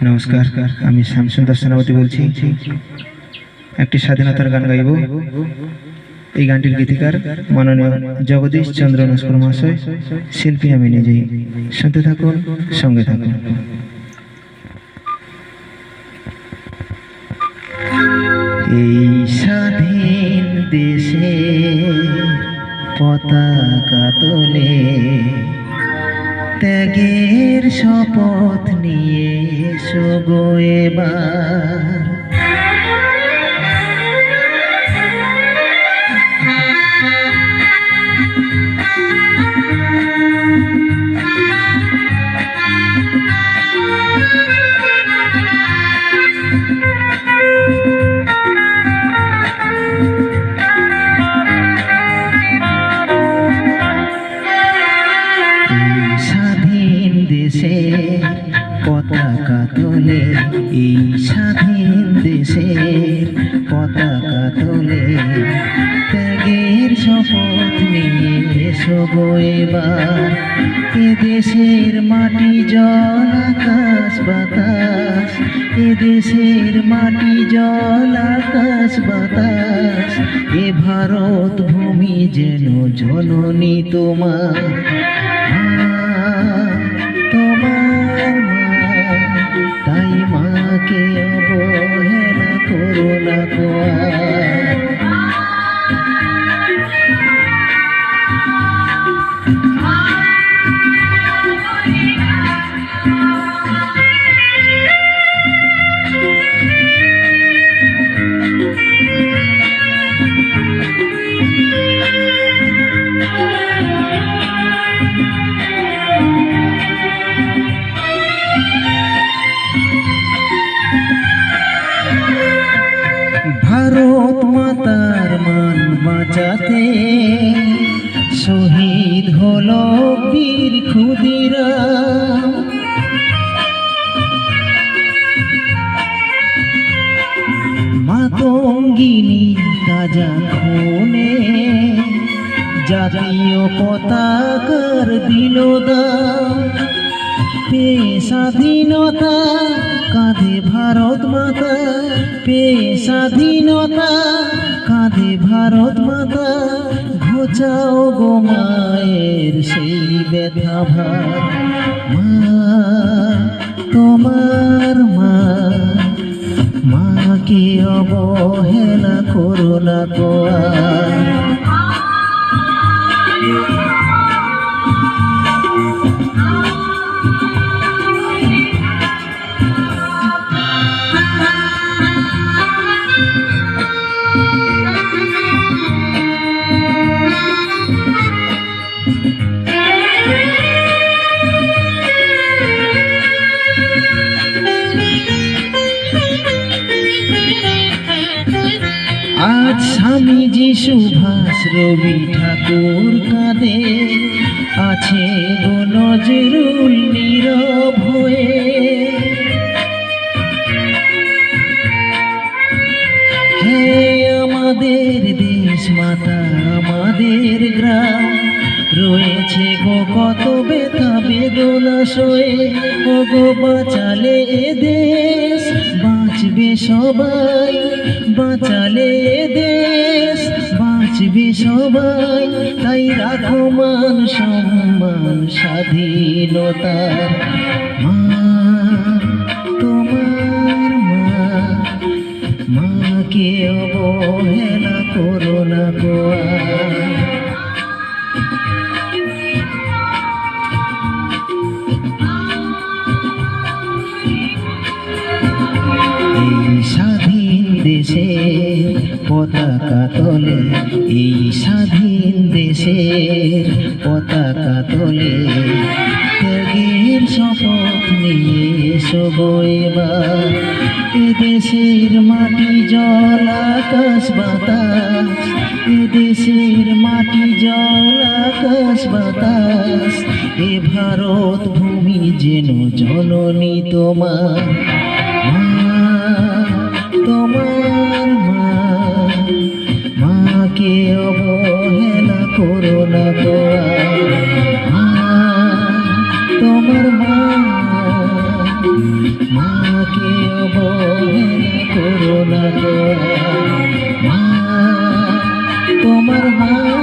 নমস্কার, আমি শ্যামসুন্দর সেনাপতি বলছি। একটি স্বাধীনতার গান গাইব। এই গানটির গীতিকার মাননীয় জগদীশ চন্দ্র নস্কর মহাশয়, শিল্পী আমি নিজেই। শুনতে থাকুন, সঙ্গে থাকুন। এই স্বাধীন দেশে পতাকা তোলে, ত্যাগের শপথ নিয়ে এসো গো এবার। পতাকা তোলে, এই স্বাধীন দেশের পতাকা তোলে, ত্যাগের শপথ নিয়ে এসো গো এবার। এ দেশের মাটি জল আকাশ বাতাস, এ দেশের মাটি জল আকাশ বাতাস, এ ভারত ভূমি যেন জননী তোমার। তাই মাকে অবহেলা করো না গো। ভারত মাতার মান বাঁচাতে শহীদ হলো বীর ক্ষুদিরাম। মাতঙ্গিনী তাজা খুনে জাতীয় পতাকার দিল দাম। পেয়ে স্বাধীনতা কাঁধে ভারত মাতা, পেয়ে স্বাধীনতা কাঁধে ভারত মাতা, ঘোচাও গো মায়ের সেই ব্যথা ভার। মা তোমার মা, মাকে অবহেলা করো না গো। আজ স্বামীজি সুভাষ রবি ঠাকুর কাঁদে, আছে গো নজরুল নীরব হয়ে। হে আমাদের দেশ মাতা, আমাদের গ্রাম, রয়েছে গো কত ব্যথা বেদনা সয়ে। ও গো বাঁচালে এ দেশ, বাঁচবে সবাই, বাঁচালে দেশ বাঁচবে সবাই। তাই রাখো মান সম্মান স্বাধীনতার। মা তোমার মা, মাকে অবহেলা করো না গো। স্বাধীন দেশে পতাকা তোলে, এই স্বাধীন দেশে পতাকা তোলে, ত্যাগের শপথ নিয়ে এসো গো এবার। এ দেশের মাটি জল আকাশ বাতাস, এ দেশের মাটি জল আকাশ বাতাস, এ ভারত ভূমি যেন জননী তোমার। তোমার মা, মাকে অবহেলা করো না গো। তোমার মা মাকে অবহেলা করো না গো মা, তোমার মা